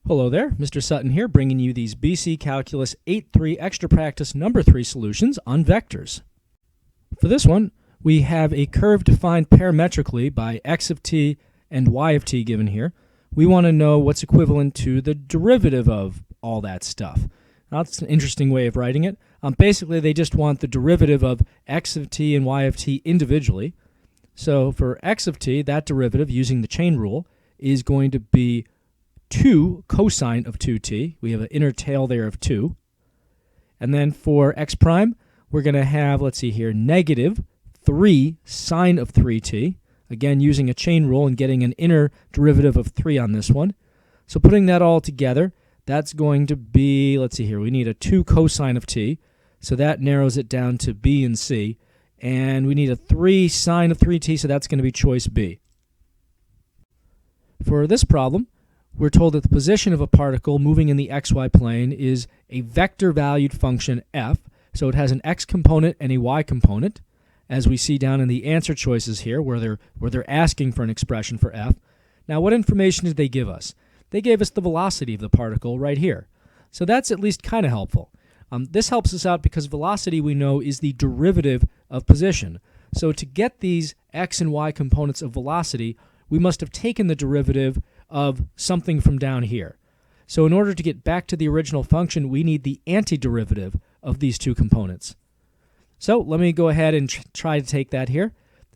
Hello there, Mr. Sutton here, bringing you these BC Calculus 8.3 Extra Practice number 3 solutions on vectors. For this one, we have a curve defined parametrically by x of t and y of t given here. We want to know what's equivalent to the derivative of all that stuff. Now, that's an interesting way of writing it. Basically, they just want the derivative of x of t and y of t individually. So for x of t, that derivative, using the chain rule, is going to be 2 cosine of 2t. We have an inner tail there of 2. And then for x prime, we're going to have, let's see here, negative 3 sine of 3t. Again, using a chain rule and getting an inner derivative of 3 on this one. So putting that all together, that's going to be, let's see here, we need a 2 cosine of t. So that narrows it down to b and c. And we need a 3 sine of 3t, so that's going to be choice B. For this problem, we're told that the position of a particle moving in the xy plane is a vector-valued function f, so it has an x component and a y component, as we see down in the answer choices here, where they're asking for an expression for f. Now, what information did they give us? They gave us the velocity of the particle right here. So that's at least kind of helpful. This helps us out because velocity, we know, is the derivative of position. So to get these x and y components of velocity, we must have taken the derivative of something from down here. So in order to get back to the original function, we need the antiderivative of these two components. So let me go ahead and try to take that here.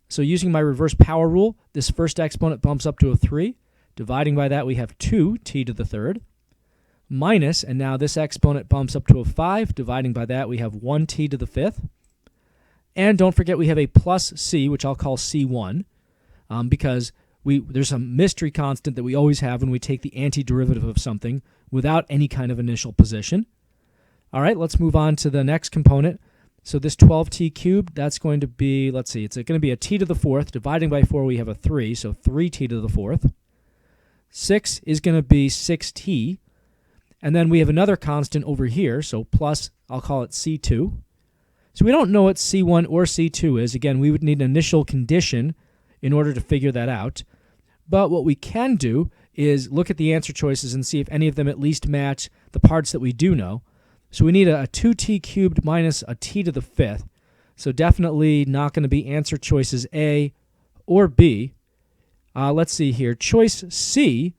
So using my reverse power rule, this first exponent bumps up to a 3. Dividing by that, we have 2t to the third. Minus, and now this exponent bumps up to a 5. Dividing by that, we have 1t to the fifth. And don't forget, we have a plus c, which I'll call c1, because there's a mystery constant that we always have when we take the antiderivative of something without any kind of initial position. All right, let's move on to the next component. So this 12t cubed, that's going to be, let's see, it's going to be a t to the fourth. Dividing by 4, we have a 3, so 3t to the fourth. 6 is going to be 6t. And then we have another constant over here, so plus, I'll call it c2. So we don't know what c1 or c2 is. Again, we would need an initial condition in order to figure that out. But what we can do is look at the answer choices and see if any of them at least match the parts that we do know. So we need a 2t cubed minus a t to the fifth. So definitely not going to be answer choices A or B. Let's see here. Choice C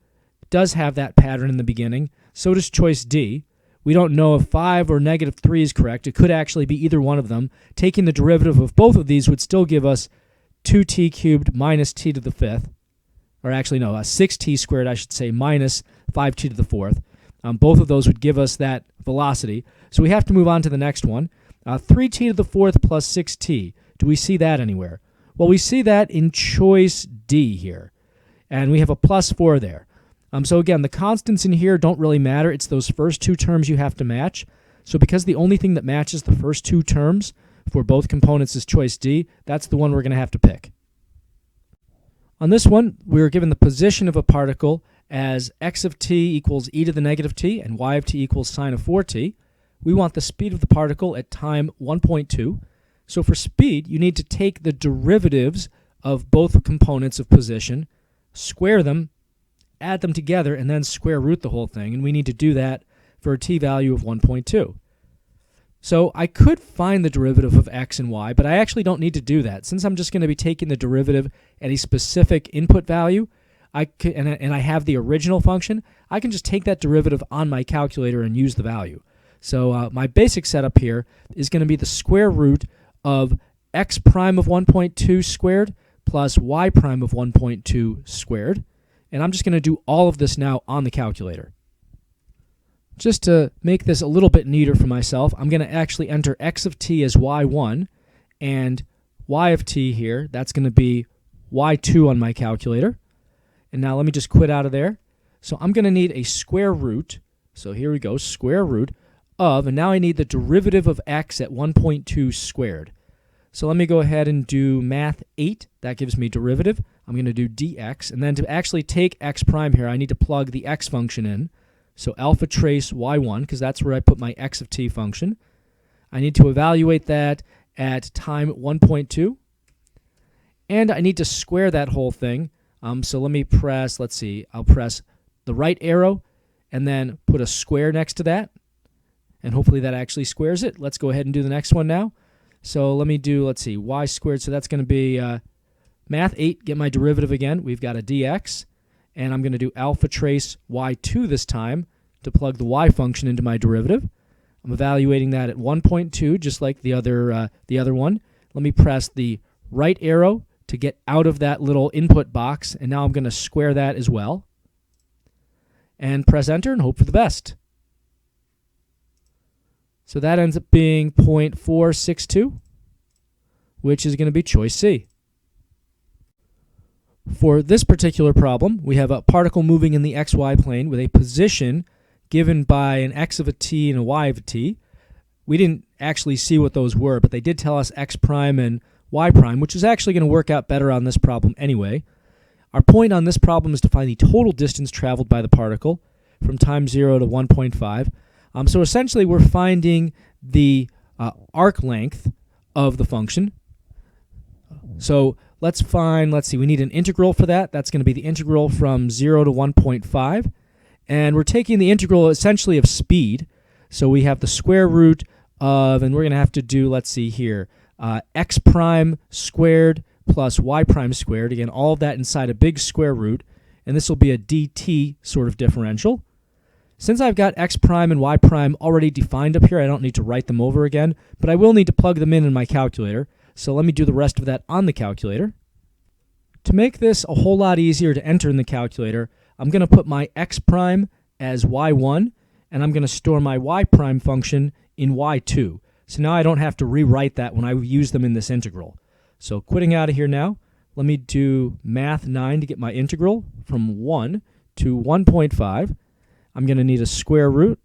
does have that pattern in the beginning. So does choice D. We don't know if 5 or negative 3 is correct. It could actually be either one of them. Taking the derivative of both of these would still give us 2t cubed minus t to the fifth. Or actually, no, 6t squared, I should say, minus 5t to the fourth. Both of those would give us that velocity. So we have to move on to the next one. 3t to the fourth plus 6t. Do we see that anywhere? Well, we see that in choice D here. And we have a plus 4 there. So again, the constants in here don't really matter. It's those first two terms you have to match. So because the only thing that matches the first two terms for both components is choice D, that's the one we're going to have to pick. On this one, we were given the position of a particle as x of t equals e to the negative t and y of t equals sine of 4t. We want the speed of the particle at time 1.2. So for speed, you need to take the derivatives of both components of position, square them, add them together, and then square root the whole thing. And we need to do that for a t value of 1.2. So I could find the derivative of x and y, but I actually don't need to do that. Since I'm just going to be taking the derivative at a specific input value, and I have the original function, I can just take that derivative on my calculator and use the value. So my basic setup here is going to be the square root of x prime of 1.2 squared plus y prime of 1.2 squared. And I'm just going to do all of this now on the calculator. Just to make this a little bit neater for myself, I'm going to actually enter x of t as y1 and y of t here, that's going to be y2 on my calculator. And now let me just quit out of there. So I'm going to need a square root. So here we go, square root of, and now I need the derivative of x at 1.2 squared. So let me go ahead and do math 8. That gives me derivative. I'm going to do dx. And then to actually take x prime here, I need to plug the x function in. So alpha trace y1, because that's where I put my x of t function. I need to evaluate that at time 1.2. And I need to square that whole thing. So let me press, let's see, I'll press the right arrow and then put a square next to that, and hopefully that actually squares it. Let's go ahead and do the next one now. So let me do, let's see, y squared, so that's going to be math 8, get my derivative again. We've got a dx, and I'm going to do alpha trace y2 this time to plug the y function into my derivative. I'm evaluating that at 1.2, just like the other one. Let me press the right arrow to get out of that little input box, and now I'm going to square that as well. And press enter and hope for the best. So that ends up being 0.462, which is going to be choice C. For this particular problem, we have a particle moving in the xy plane with a position given by an x of a t and a y of a t. We didn't actually see what those were, but they did tell us x prime and y prime, which is actually going to work out better on this problem anyway. Our point on this problem is to find the total distance traveled by the particle from time 0 to 1.5. So essentially we're finding the arc length of the function. So let's see, we need an integral for that. That's going to be the integral from 0 to 1.5. And we're taking the integral essentially of speed. So we have the square root of, and we're going to have to do, let's see here, x prime squared plus y prime squared. Again, all of that inside a big square root. And this will be a dt sort of differential. Since I've got x prime and y prime already defined up here, I don't need to write them over again, but I will need to plug them in my calculator. So let me do the rest of that on the calculator. To make this a whole lot easier to enter in the calculator, I'm going to put my x prime as y1, and I'm going to store my y prime function in y2. So now I don't have to rewrite that when I use them in this integral. So quitting out of here now, let me do math 9 to get my integral from 1 to 1.5. I'm going to need a square root.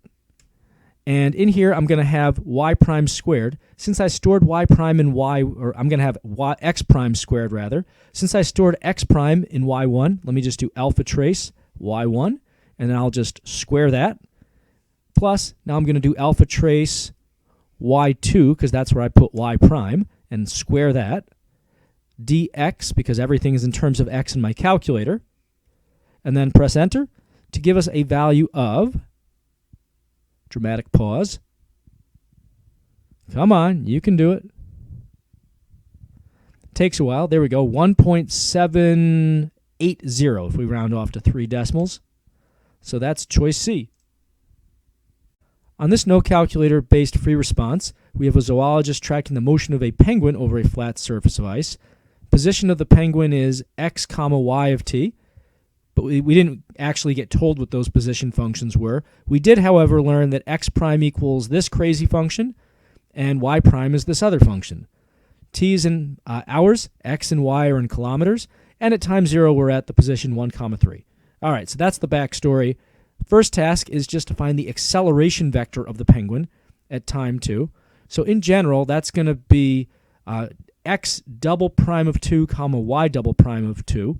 And in here, I'm going to have y prime squared. Since I stored y prime in I'm going to have x prime squared rather. Since I stored x prime in y1, let me just do alpha trace y1, and then I'll just square that. Plus, now I'm going to do alpha trace y2, because that's where I put y prime, and square that. Dx, because everything is in terms of x in my calculator. And then press enter to give us a value of, dramatic pause. Come on, you can do it. Takes a while. There we go. 1.780 if we round off to 3 decimals. So that's choice C. On this no calculator based free response, we have a zoologist tracking the motion of a penguin over a flat surface of ice. Position of the penguin is x comma y of t. But we didn't actually get told what those position functions were. We did, however, learn that x prime equals this crazy function, and y prime is this other function. T is in hours, x and y are in kilometers, and at time 0 we're at the position 1, 3. All right, so that's the backstory. First task is just to find the acceleration vector of the penguin at time 2. So in general, that's going to be x double prime of 2 comma y double prime of 2.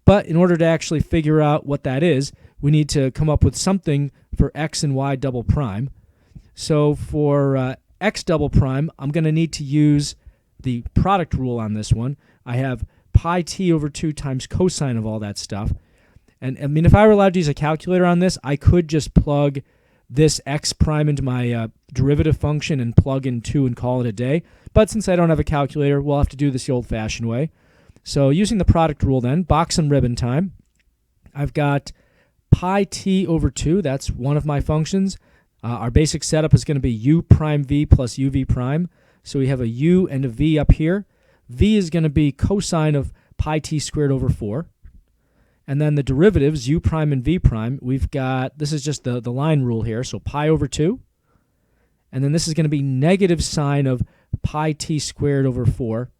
But in order to actually figure out what that is, we need to come up with something for x and y double prime. So for x double prime, I'm going to need to use the product rule on this one. I have pi t over 2 times cosine of all that stuff. And I mean, if I were allowed to use a calculator on this, I could just plug this x prime into my derivative function and plug in 2 and call it a day. But since I don't have a calculator, we'll have to do this the old-fashioned way. So using the product rule then, box and ribbon time, I've got pi t over 2. That's one of my functions. Our basic setup is going to be u prime v plus uv prime. So we have a u and a v up here. V is going to be cosine of pi t squared over 4. And then the derivatives, u prime and v prime, we've got, this is just the line rule here, so pi over 2. And then this is going to be negative sine of pi t squared over 4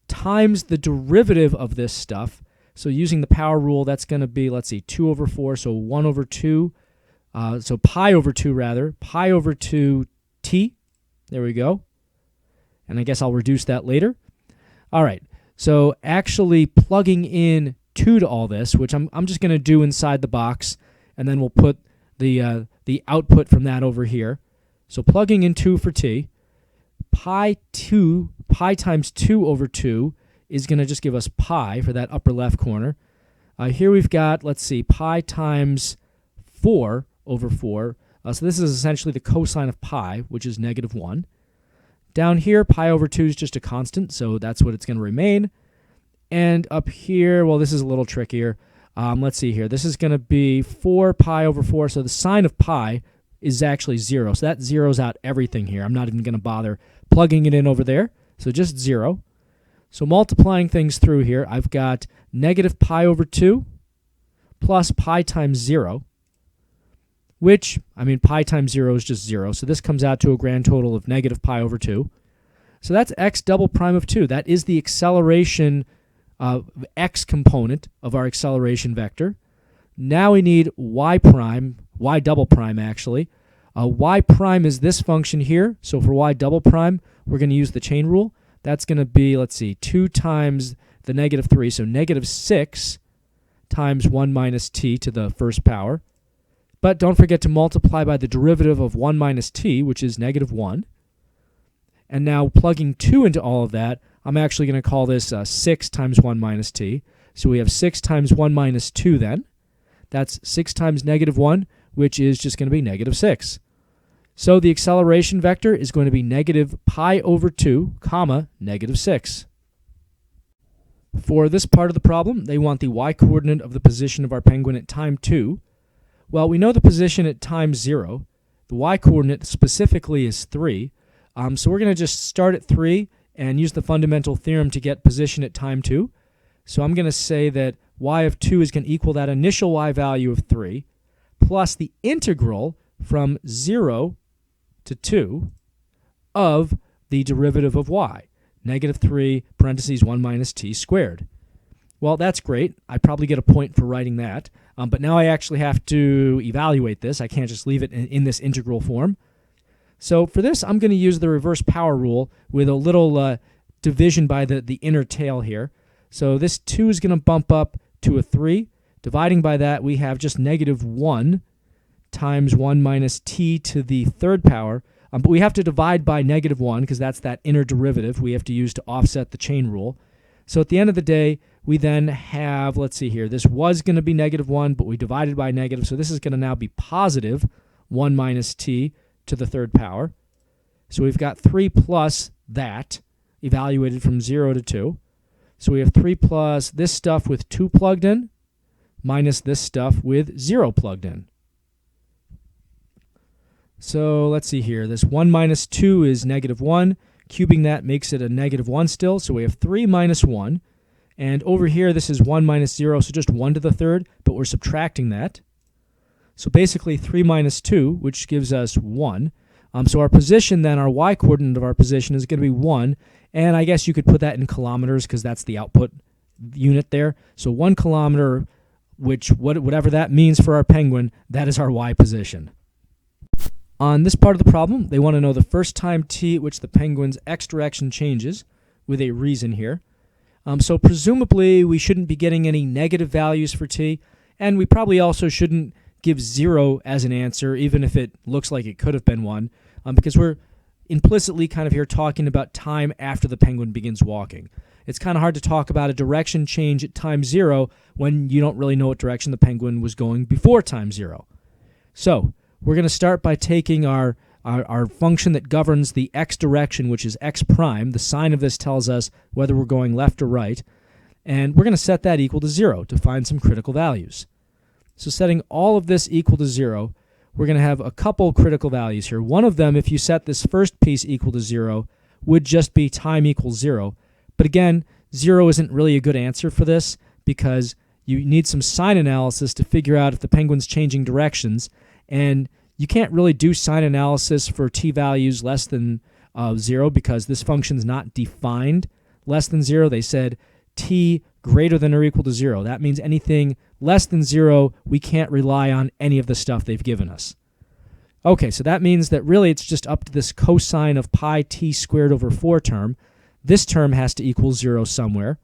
times the derivative of this stuff. So using the power rule, that's going to be, let's see, 2 over 4, so 1 over 2. So pi over 2, rather. Pi over 2 t. There we go. And I guess I'll reduce that later. All right. So actually plugging in 2 to all this, which I'm just going to do inside the box, and then we'll put the output from that over here. So plugging in 2 for t, pi times 2 over 2 is going to just give us pi for that upper left corner. Here we've got, let's see, pi times 4 over 4. So this is essentially the cosine of pi, which is negative 1. Down here, pi over 2 is just a constant, so that's what it's going to remain. And up here, well, this is a little trickier. Let's see here. This is going to be 4 pi over 4, so the sine of pi is actually 0. So that zeroes out everything here. I'm not even going to bother plugging it in over there, so just 0. So multiplying things through here, I've got negative pi over 2 plus pi times 0, which, I mean, pi times 0 is just 0. So this comes out to a grand total of negative pi over 2. So that's x double prime of 2. That is the acceleration x component of our acceleration vector. Now we need y prime, y double prime actually. Y prime is this function here. So for y double prime, we're going to use the chain rule. That's going to be, let's see, 2 times the negative 3. So negative 6 times 1 minus t to the first power. But don't forget to multiply by the derivative of 1 minus t, which is negative 1. And now plugging 2 into all of that, I'm actually going to call this 6 times 1 minus t. So we have 6 times 1 minus 2 then. That's 6 times negative 1, which is just going to be negative 6. So the acceleration vector is going to be negative pi over 2, comma, negative 6. For this part of the problem, they want the y-coordinate of the position of our penguin at time 2. Well, we know the position at time 0. The y-coordinate specifically is 3. So we're going to just start at 3 and use the fundamental theorem to get position at time 2. So I'm going to say that y of 2 is going to equal that initial y value of 3 plus the integral from 0 to 2 of the derivative of y, negative 3 parentheses 1 minus t squared. Well, that's great. I probably get a point for writing that. But now I actually have to evaluate this. I can't just leave it in this integral form. So for this, I'm going to use the reverse power rule with a little division by the inner tail here. So this 2 is going to bump up to a 3. Dividing by that, we have just negative 1 times 1 minus t to the third power. But we have to divide by negative 1 because that's that inner derivative we have to use to offset the chain rule. So at the end of the day, we then have, let's see here, this was going to be negative 1, but we divided by negative, so this is going to now be positive 1 minus t to the third power. So we've got 3 plus that, evaluated from 0 to 2. So we have 3 plus this stuff with 2 plugged in, minus this stuff with 0 plugged in. So let's see here. This 1 minus 2 is negative 1. Cubing that makes it a negative 1 still. So we have 3 minus 1. And over here, this is 1 minus 0, so just 1 to the third, but we're subtracting that. So basically 3 minus 2, which gives us 1. So our position then, our y-coordinate of our position is going to be 1. And I guess you could put that in kilometers because that's the output unit there. So 1 kilometer, which whatever that means for our penguin, that is our y position. On this part of the problem, they want to know the first time t at which the penguin's x direction changes, with a reason here. So presumably we shouldn't be getting any negative values for t, and we probably also shouldn't give 0 as an answer, even if it looks like it could have been 1, because we're implicitly kind of here talking about time after the penguin begins walking. It's kind of hard to talk about a direction change at time 0 when you don't really know what direction the penguin was going before time 0. So we're going to start by taking our function that governs the x direction, which is x prime. The sign of this tells us whether we're going left or right. And we're going to set that equal to 0 to find some critical values. So setting all of this equal to 0, we're going to have a couple critical values here. One of them, if you set this first piece equal to 0, would just be time equals 0. But again, 0 isn't really a good answer for this because you need some sign analysis to figure out if the penguin's changing directions. And you can't really do sign analysis for t values less than 0 because this function's not defined less than 0. They said t greater than or equal to 0. That means anything less than 0, we can't rely on any of the stuff they've given us. Okay, so that means that really it's just up to this cosine of pi t squared over 4 term. This term has to equal 0 somewhere.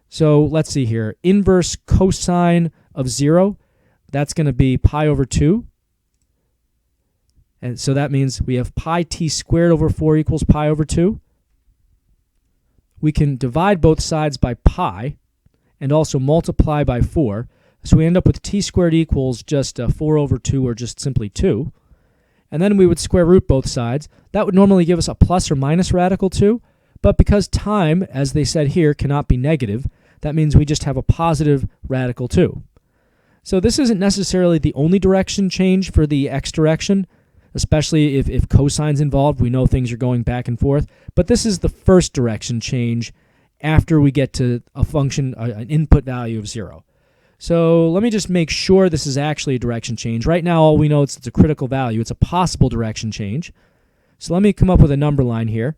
So let's see here. Inverse cosine of 0, that's going to be pi over 2. And so that means we have pi t squared over 4 equals pi over 2. We can divide both sides by pi and also multiply by 4. So we end up with t squared equals just 4 over 2, or just simply 2. And then we would square root both sides. That would normally give us a plus or minus radical 2, but because time, as they said here, cannot be negative, that means we just have a positive radical 2. So this isn't necessarily the only direction change for the x direction, especially if cosine's involved. We know things are going back and forth, but this is the first direction change after we get to a function, an input value of 0. So let me just make sure this is actually a direction change. Right now, all we know is it's a critical value. It's a possible direction change. So let me come up with a number line here.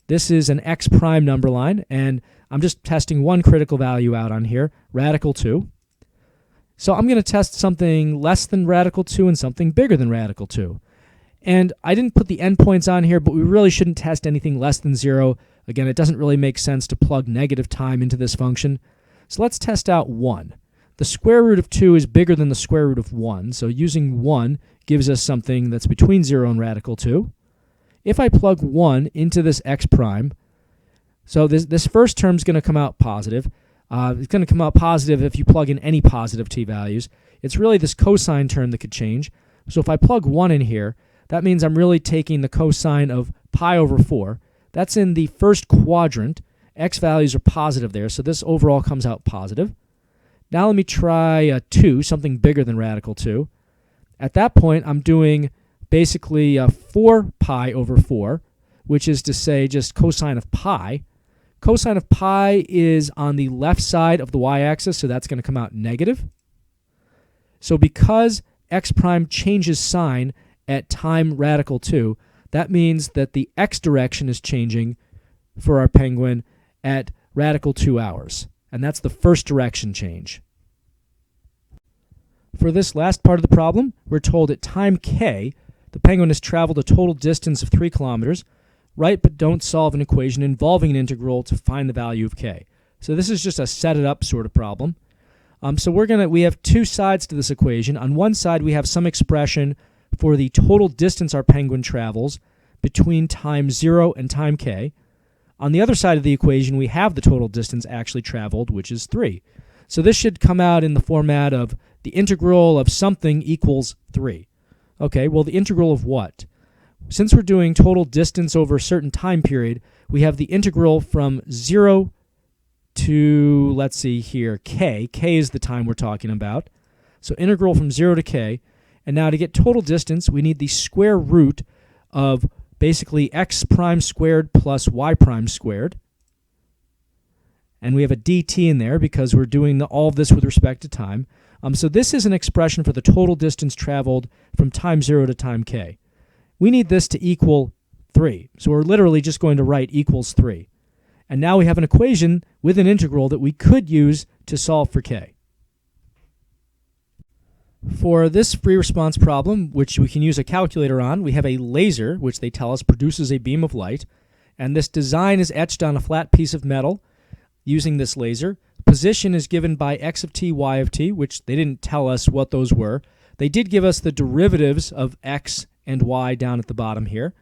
This is an x prime number line, and I'm just testing one critical value out on here, radical 2. So I'm going to test something less than radical 2 and something bigger than radical 2. And I didn't put the endpoints on here, but we really shouldn't test anything less than 0. Again, it doesn't really make sense to plug negative time into this function. So let's test out 1. The square root of 2 is bigger than the square root of 1, so using 1 gives us something that's between 0 and radical 2. If I plug 1 into this x prime, so this first term is going to come out positive. It's going to come out positive if you plug in any positive t values. It's really this cosine term that could change. So if I plug 1 in here, that means I'm really taking the cosine of pi over 4. That's in the first quadrant. X values are positive there, so this overall comes out positive. Now let me try 2, something bigger than radical 2. At that point, I'm doing basically 4 pi over 4, which is to say just cosine of pi. Cosine of pi is on the left side of the y-axis, so that's going to come out negative. So because x prime changes sign at time radical 2, that means that the x direction is changing for our penguin at radical 2 hours. And that's the first direction change. For this last part of the problem, we're told at time k, the penguin has traveled a total distance of 3 kilometers. Write but don't solve an equation involving an integral to find the value of k. So this is just a set it up sort of problem. So we have two sides to this equation. On one side, we have some expression for the total distance our penguin travels between time 0 and time k. On the other side of the equation, we have the total distance actually traveled, which is 3. So this should come out in the format of the integral of something equals 3. Okay, well, the integral of what? Since we're doing total distance over a certain time period, we have the integral from 0 to, let's see here, k. K is the time we're talking about. So integral from 0 to k. And now to get total distance, we need the square root of basically x prime squared plus y prime squared. And we have a dt in there because we're doing all of this with respect to time. So this is an expression for the total distance traveled from time 0 to time k. We need this to equal 3. So we're literally just going to write equals 3. And now we have an equation with an integral that we could use to solve for k. For this free response problem, which we can use a calculator on, we have a laser, which they tell us produces a beam of light. And this design is etched on a flat piece of metal using this laser. Position is given by x of t, y of t, which they didn't tell us what those were. They did give us the derivatives of x and y down at the bottom here.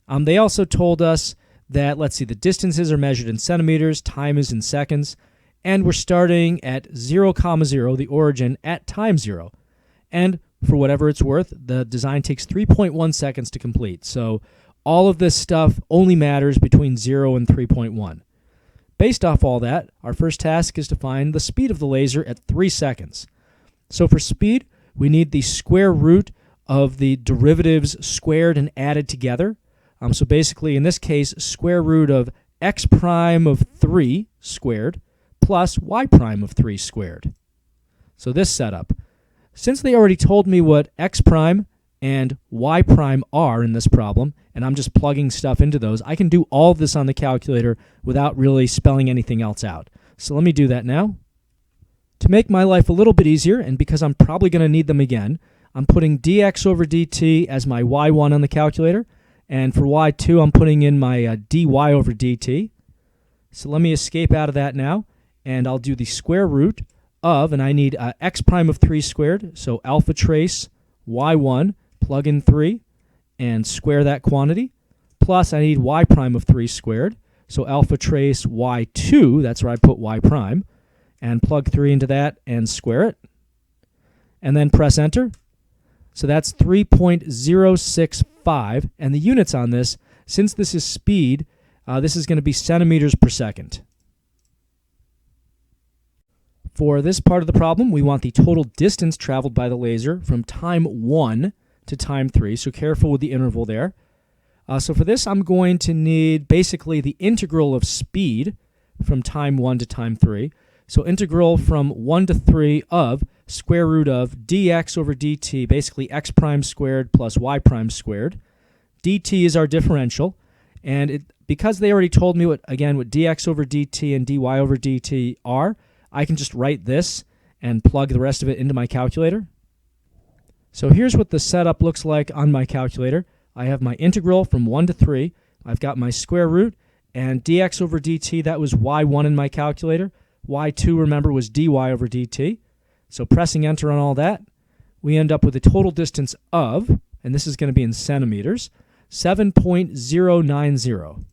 They also told us that, let's see, the distances are measured in centimeters, time is in seconds, and we're starting at 0, 0, the origin, at time 0. And for whatever it's worth, the design takes 3.1 seconds to complete. So all of this stuff only matters between 0 and 3.1. Based off all that, our first task is to find the speed of the laser at 3 seconds. So for speed, we need the square root of the derivatives squared and added together. So basically, in this case, square root of x prime of 3 squared plus y prime of 3 squared. So this setup. Since they already told me what x prime and y prime are in this problem, and I'm just plugging stuff into those, I can do all of this on the calculator without really spelling anything else out. So let me do that now. To make my life a little bit easier, and because I'm probably going to need them again, I'm putting dx over dt as my y1 on the calculator, and for y2 I'm putting in my dy over dt. So let me escape out of that now, and I'll do the square root of, and I need x prime of 3 squared, so alpha trace y1, plug in 3, and square that quantity, plus I need y prime of 3 squared, so alpha trace y2, that's where I put y prime, and plug 3 into that and square it. and then press enter. So that's 3.065, and the units on this, since this is speed, this is going to be centimeters per second. For this part of the problem, we want the total distance traveled by the laser from time 1 to time 3, so careful with the interval there. So for this, I'm going to need basically the integral of speed from time 1 to time 3. So integral from 1 to 3 of square root of dx over dt, basically x prime squared plus y prime squared. dt is our differential, and because they already told me what dx over dt and dy over dt are, I can just write this and plug the rest of it into my calculator. So here's what the setup looks like on my calculator. I have my integral from 1 to 3. I've got my square root, and dx over dt, that was y1 in my calculator. y2, remember, was dy over dt. So pressing enter on all that, we end up with a total distance of, and this is going to be in centimeters, 7.090.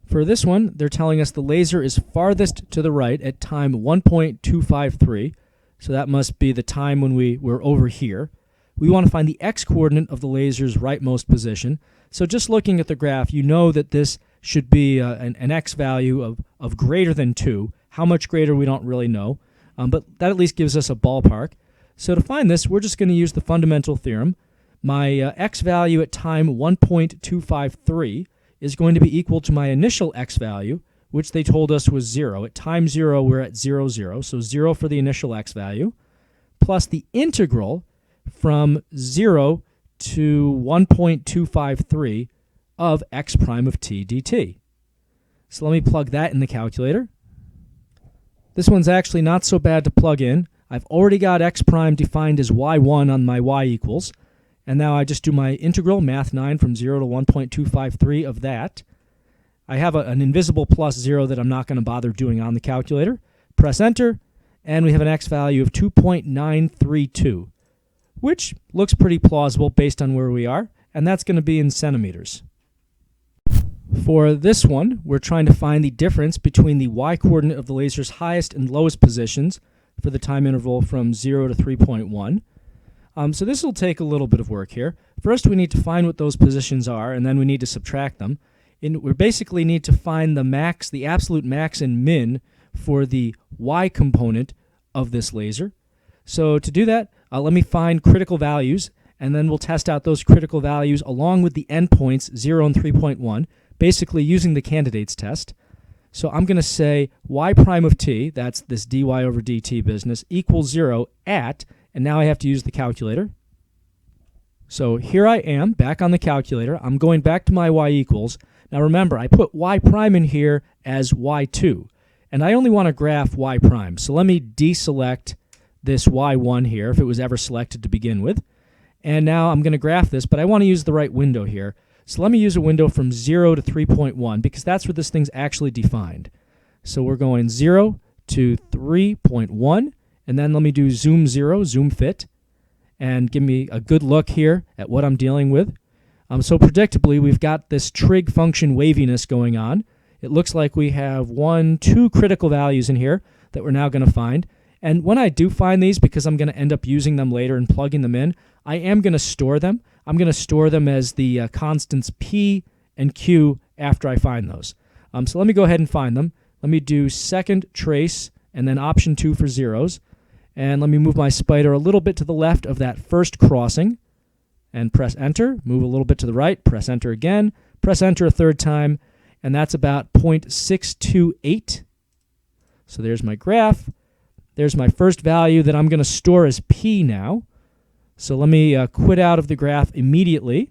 For this one, they're telling us the laser is farthest to the right at time 1.253, so that must be the time when we were over here. We want to find the x-coordinate of the laser's rightmost position. So just looking at the graph, you know that this should be an x value of greater than 2. How much greater, we don't really know, but that at least gives us a ballpark. So to find this, we're just going to use the fundamental theorem. My x value at time 1.253 is going to be equal to my initial x value, which they told us was 0. At time 0, we're at 0, 0, so 0 for the initial x value, plus the integral from 0 to 1.253 of x prime of t dt. So let me plug that in the calculator. This one's actually not so bad to plug in. I've already got x prime defined as y1 on my y equals, and now I just do my integral, math 9, from 0 to 1.253 of that. I have an invisible plus 0 that I'm not going to bother doing on the calculator. Press enter, and we have an x value of 2.932, which looks pretty plausible based on where we are, and that's going to be in centimeters. For this one, we're trying to find the difference between the y-coordinate of the laser's highest and lowest positions for the time interval from 0 to 3.1. So this will take a little bit of work here. First, we need to find what those positions are, and then we need to subtract them. We basically need to find the max, the absolute max and min for the y component of this laser. So to do that, let me find critical values, and then we'll test out those critical values along with the endpoints 0 and 3.1, basically using the candidates test. So I'm going to say y prime of t, that's this dy over dt business, equals 0 at, and now I have to use the calculator. So here I am, back on the calculator. I'm going back to my y equals. Now remember, I put y prime in here as y2, and I only want to graph y prime. So let me deselect this y1 here, if it was ever selected to begin with. And now I'm going to graph this, but I want to use the right window here. So let me use a window from 0 to 3.1, because that's where this thing's actually defined. So we're going 0 to 3.1, and then let me do zoom 0, zoom fit, and give me a good look here at what I'm dealing with. So predictably, we've got this trig function waviness going on. It looks like we have 2 critical values in here that we're now going to find. And when I do find these, because I'm going to end up using them later and plugging them in, I am going to store them. I'm going to store them as the constants p and q after I find those. So let me go ahead and find them. Let me do second trace and then option 2 for zeros. And let me move my spider a little bit to the left of that first crossing and press enter. Move a little bit to the right, press enter again, press enter a third time, and that's about 0.628. So there's my graph. There's my first value that I'm going to store as p now. So let me quit out of the graph immediately,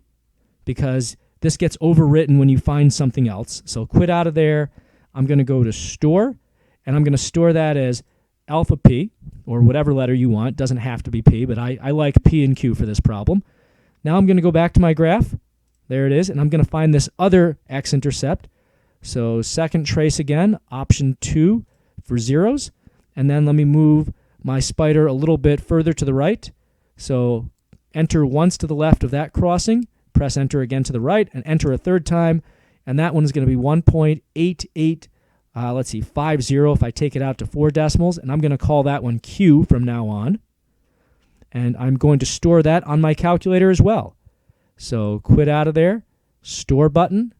because this gets overwritten when you find something else. So quit out of there. I'm going to go to store, and I'm going to store that as alpha p, or whatever letter you want. It doesn't have to be p, but I like p and q for this problem. Now I'm going to go back to my graph. There it is, and I'm going to find this other x-intercept. So second trace again, option 2 for zeros, and then let me move my spider a little bit further to the right. So enter once to the left of that crossing, press enter again to the right, and enter a third time, and that one's going to be 1.88 let's see, 50 if I take it out to 4 decimals, and I'm going to call that one Q from now on. And I'm going to store that on my calculator as well. So quit out of there, store button,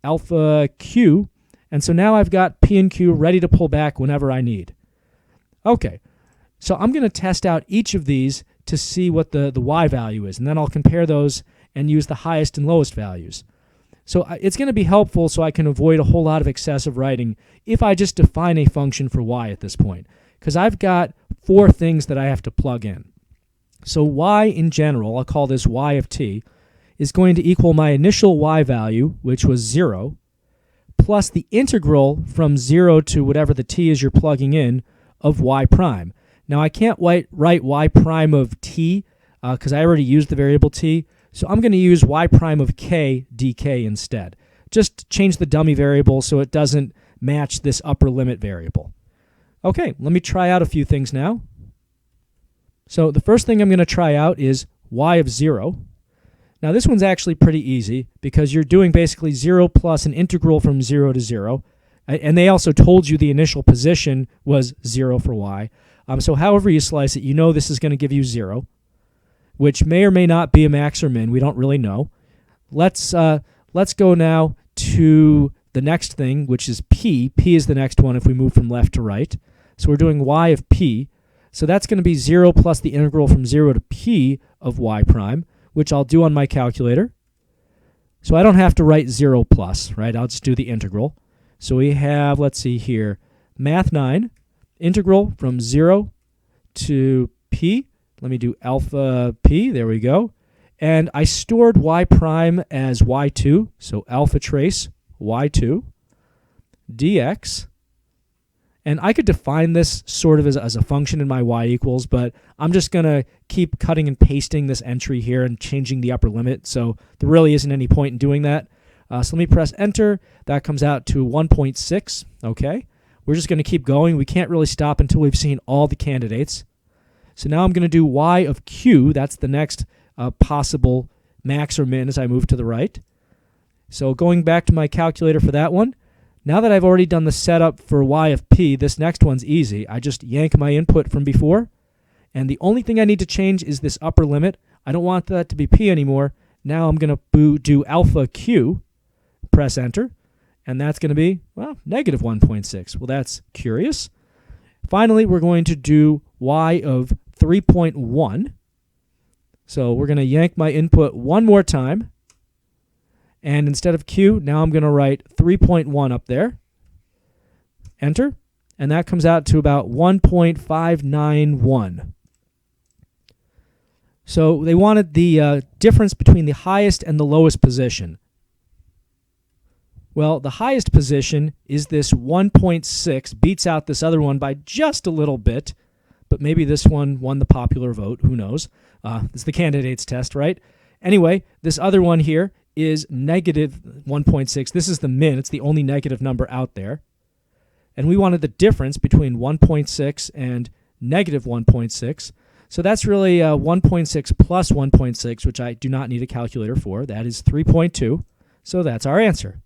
alpha Q, and so now I've got P and Q ready to pull back whenever I need. Okay, so I'm going to test out each of these to see what the Y value is, and then I'll compare those and use the highest and lowest values. So it's going to be helpful so I can avoid a whole lot of excessive writing if I just define a function for Y at this point, because I've got 4 things that I have to plug in. So Y in general, I'll call this Y of t, is going to equal my initial Y value, which was 0, plus the integral from 0 to whatever the t is you're plugging in of Y prime. Now I can't write Y prime of t because I already used the variable t, so I'm going to use Y prime of k dk instead. Just change the dummy variable so it doesn't match this upper limit variable. Okay, let me try out a few things now. So the first thing I'm going to try out is Y of 0. Now this one's actually pretty easy because you're doing basically 0 plus an integral from 0 to 0. And they also told you the initial position was 0 for Y. So however you slice it, you know this is going to give you 0, which may or may not be a max or min. We don't really know. Let's go now to the next thing, which is P. P is the next one if we move from left to right. So we're doing Y of P. So that's going to be 0 plus the integral from 0 to P of Y prime, which I'll do on my calculator. So I don't have to write 0 plus, right? I'll just do the integral. So we have, let's see here, Math 9, integral from 0 to P. Let me do alpha P, there we go. And I stored Y prime as Y2, so alpha trace Y2 dx. And I could define this sort of as a function in my Y equals, but I'm just going to keep cutting and pasting this entry here and changing the upper limit, so there really isn't any point in doing that. So let me press enter. That comes out to 1.6. Okay. We're just going to keep going. We can't really stop until we've seen all the candidates. So now I'm going to do Y of Q. That's the next possible max or min as I move to the right. So going back to my calculator for that one, now that I've already done the setup for Y of P, this next one's easy. I just yank my input from before, and the only thing I need to change is this upper limit. I don't want that to be P anymore. Now I'm going to do alpha Q, press enter, and that's going to be, well, negative 1.6. Well, that's curious. Finally, we're going to do Y of 3.1. So we're going to yank my input one more time. And instead of Q, now I'm going to write 3.1 up there. Enter. And that comes out to about 1.591. So they wanted the difference between the highest and the lowest position. Well, the highest position is this 1.6, beats out this other one by just a little bit, but maybe this one won the popular vote, who knows. It's the candidates test, right? Anyway, this other one here is negative 1.6. This is the min. It's the only negative number out there. And we wanted the difference between 1.6 and negative 1.6. So that's really 1.6 plus 1.6, which I do not need a calculator for. That is 3.2. So that's our answer.